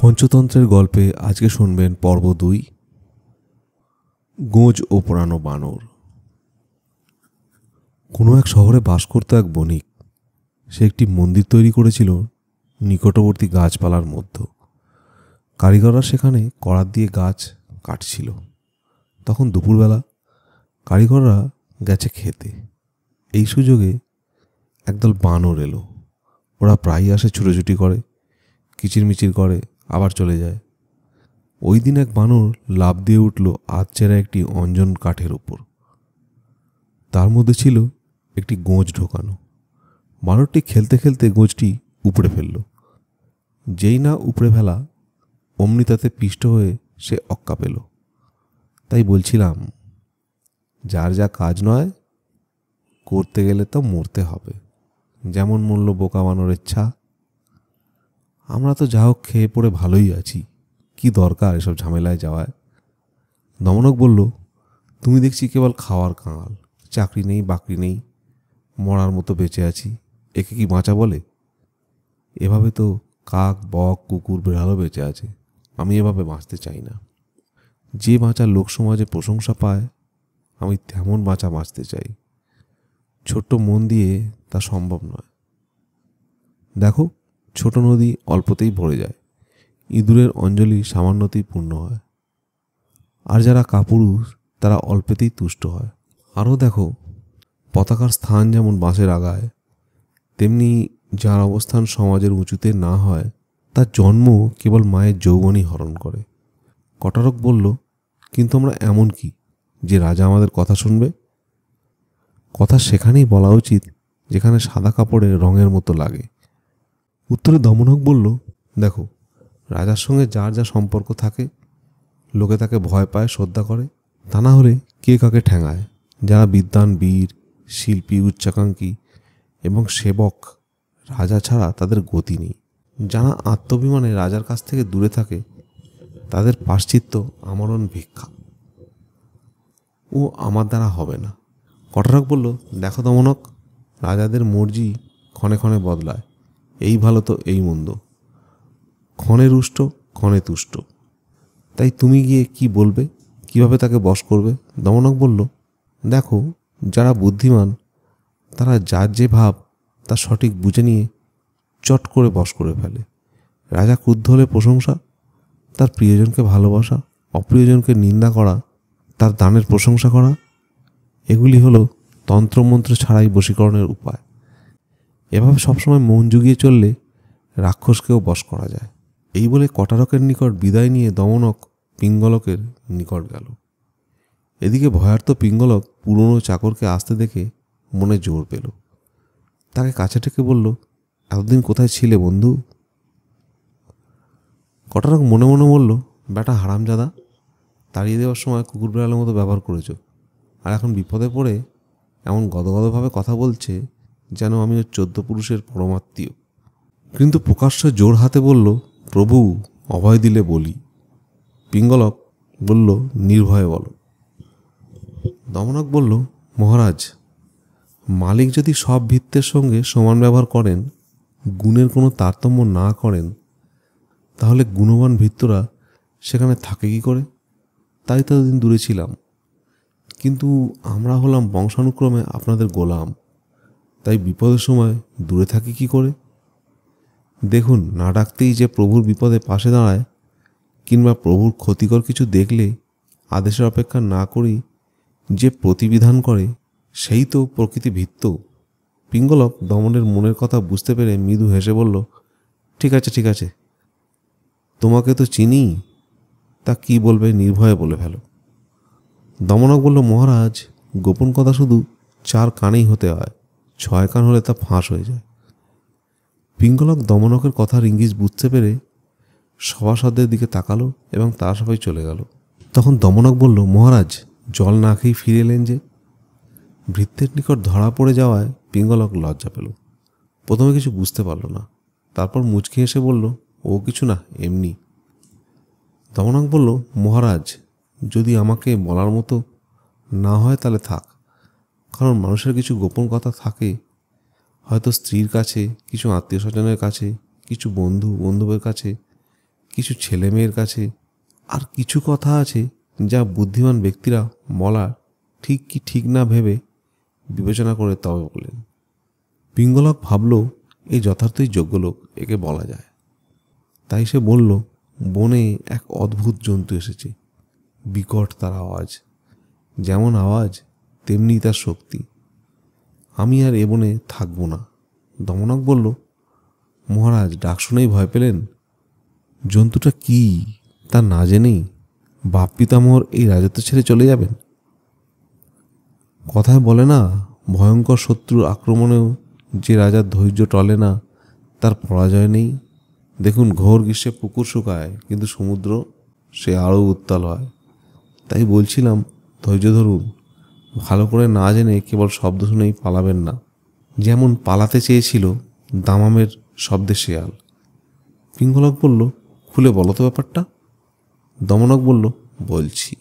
পঞ্চতন্ত্রের গল্পে আজকে শুনবেন পর্ব 2, গোঁজ ও পোড়ানো বানর। কোনো এক শহরে বাস করত এক বণিক। সে একটি মন্দির তৈরি করেছিল নিকটবর্তী গাছপালার মধ্যে। কারিগররা সেখানে করাত দিয়ে গাছ কাটছিল। তখন দুপুরবেলা কারিগররা গেছে খেতে। এই সুযোগে একদল বানর এলো। ওরা প্রায়ই আসে, ছুটোছুটি করে, কিচিরমিচির করে, আবার চলে যায়। ওই দিন এক বানর লাফ দিয়ে উঠল আধচেরা একটি অঞ্জন কাঠের ওপর। তার মধ্যে ছিল একটি গোঁজ ঢোকানো। বানরটি খেলতে খেলতে গোঁজটি উপড়ে ফেলল। যেই না উপড়ে ফেলা, অমনি তাতে পিষ্ট হয়ে সে অক্কা পেল। তাই বলছিলাম, যার যা কাজ নয় করতে গেলে তো মরতে হবে। যেমন মূল্য বোকা বানরের ছা। আমরা তো যা হোক খেয়ে পড়ে ভালোই আছি, কি দরকার এসব ঝামেলায় যাওয়ায়। দমনক বলল, তুমি দেখছি কেবল খাওয়ার কাঙাল, চাকরি নেই, বাকরি নেই, মরার মতো বেঁচে আছি, একে কি বাঁচা বলে? এভাবে তো কাক, বক, কুকুর, বিড়ালও বেঁচে আছে। আমি এভাবে বাঁচতে চাই না। যে বাঁচা লোক সমাজে প্রশংসা পায়, আমি তেমন বাঁচা বাঁচতে চাই। ছোট্ট মন দিয়ে তা সম্ভব নয়। দেখো, ছোট নদী অল্পতেই ভরে যায়, ইঁদুরের অঞ্জলি সামান্যতেই পূর্ণ হয়। আর যারা কাপুরুষ তারা অল্পেতেই তুষ্ট হয়। আরও দেখো, পতাকার স্থান যেমন বাঁশের আগায়, তেমনি যার অবস্থান সমাজের উঁচুতে না হয়, তার জন্ম কেবল মায়ের যৌবনই হরণ করে। কটারক বলল, কিন্তু আমরা এমন কি যে রাজা আমাদের কথা শুনবে? কথা সেখানেই বলা উচিত যেখানে সাদা কাপড়ে রঙের মতো লাগে। উত্তরে দমনক বলল, দেখো, রাজার সঙ্গে যার যা সম্পর্ক থাকে, লোকে তাকে ভয় পায়, শ্রদ্ধা করে। তা না হলে কে কাকে ঠ্যাঙায়? যারা বিদ্বান, বীর, শিল্পী, উচ্চাকাঙ্ক্ষী এবং সেবক, রাজা ছাড়া তাদের গতি নেই। যারা আত্মাভিমানে রাজার কাছ থেকে দূরে থাকে, তাদের পাশ্চিত্য আমরণ ভিক্ষা। ও আমার দ্বারা হবে না। কটারক বলল, দেখো দমনক, রাজাদের মর্জি ক্ষণে ক্ষণে বদলায়। এই ভালো তো এই মন্দ, ক্ষণে রুষ্ট, ক্ষণে তুষ্ট। তাই তুমি গিয়ে কি বলবে, কিভাবে তাকে বশ করবে? দমনক বলল, দেখো, যারা বুদ্ধিমান তারা যার যে ভাব তা সঠিক বুঝে নিয়ে চট করে বশ করে ফেলে। রাজা ক্রুদ্ধ হলে প্রশংসা, তার প্রিয়জনকে ভালোবাসা, অপ্রিয়জনকে নিন্দা করা, তার দানের প্রশংসা করা, এগুলি হলো তন্ত্রমন্ত্র ছাড়াই বশীকরণের উপায়। এভাবে সবসময় মন জুগিয়ে চললে রাক্ষসকেও বশ করা যায়। এই বলে কটারকের নিকট বিদায় নিয়ে দমনক পিঙ্গলকের নিকট গেল। এদিকে ভয়ার্ত পিঙ্গলক পুরনো চাকরকে আসতে দেখে মনে জোর পেল। তাকে কাছে ডেকে বলল, এতদিন কোথায় ছিলে বন্ধু? কটারক মনে মনে বলল, বেটা হারামজাদা, তাড়িয়ে দেওয়ার সময় কুকুর বিড়ালের মতো ব্যবহার করেছ, আর এখন বিপদে পড়ে এমন গদগদভাবে কথা বলছে যেন আমি ওর 14 পুরুষের পরমাত্মীয়। কিন্তু প্রকাশ্য জোর হাতে বলল, প্রভু অভয় দিলে বলি। পিঙ্গলক বলল, নির্ভয়ে বলো। দমনক বলল, মহারাজ, মালিক যদি সব ভৃত্যের সঙ্গে সমান ব্যবহার করেন, গুণের কোনো তারতম্য না করেন, তাহলে গুণবান ভৃত্যরা সেখানে থাকে কি করে? তাই ততদিন দূরে ছিলাম। কিন্তু আমরা হলাম বংশানুক্রমে আপনাদের গোলাম, তাই বিপদের সময় দূরে থাকি কি করে? দেখুন, না ডাকতেই যে প্রভুর বিপদে পাশে দাঁড়ায়, কিংবা প্রভুর ক্ষতিকর কিছু দেখলে আদেশের অপেক্ষা না করেই যে প্রতিবিধান করে, সেই তো প্রকৃতি ভৃত্য। পিঙ্গলক দমনের মনের কথা বুঝতে পেরে মৃদু হেসে বলল, ঠিক আছে ঠিক আছে, তোমাকে তো চিনি, তা কি বলবে নির্ভয়ে বলে ফেলো। দমনক বলল, মহারাজ, গোপন কথা শুধু 4 কানেই হতে হয়, 6 কান হলে তা ফাঁস হয়ে যায়। পিঙ্গলক দমনকের কথার ইঙ্গিত বুঝতে পেরে সভাসদের দিকে তাকালো এবং তারা সবাই চলে গেল। তখন দমনক বলল, মহারাজ, জল না খেয়েই ফিরে এলেন যে? ভৃত্যের নিকট ধরা পড়ে যাওয়ায় পিঙ্গলক লজ্জা পেল। প্রথমে কিছু বুঝতে পারল না, তারপর মুচকি হেসে বলল, ও কিছু না, এমনি। দমনক বলল, মহারাজ, যদি আমাকে বলার মতো না হয় তাহলে থাক, কারণ মানুষের কিছু গোপন কথা থাকে, হয়তো স্ত্রীর কাছে, কিছু আত্মীয় স্বজনের কাছে, কিছু বন্ধুদের কাছে, কিছু ছেলে মেয়ের কাছে, আর কিছু কথা আছে যা বুদ্ধিমান ব্যক্তিরা বলা ঠিক কি ঠিক না ভেবে বিবেচনা করে তবে বলেন। পিঙ্গলক ভাবল এই যথার্থই যোগ্য লোক, একে বলা যায়। তাই সে বলল, বনে এক অদ্ভুত জন্তু এসেছে, বিকট তার আওয়াজ, যেমন আওয়াজ তেমনি তার শক্তি। আমি আর এ বনে থাকবো না। দমনক বলল, মহারাজ ডাক শুনেই ভয় পেলেন? জন্তুটা কি তা না জেনেই বাপ পিতামহর এই রাজত্ব ছেড়ে চলে যাবেন? কথায় বলে না, ভয়ঙ্কর শত্রুর আক্রমণেও যে রাজার ধৈর্য টলে না তার পরাজয় নেই। দেখুন, ঘোর গ্রীষ্মে পুকুর শুকায়, কিন্তু সমুদ্র সে আরও উত্তাল হয়। তাই বলছিলাম, ধৈর্য ধরুন। ভালো করে না জেনে কেবল শব্দ শুনেই পালাবেন না, যেমন পালাতে চেয়েছিল দামামের শব্দে শেয়াল। পিঙ্গলক বলল, খুলে বলো তো ব্যাপারটা। দমনক বলল, বলছি।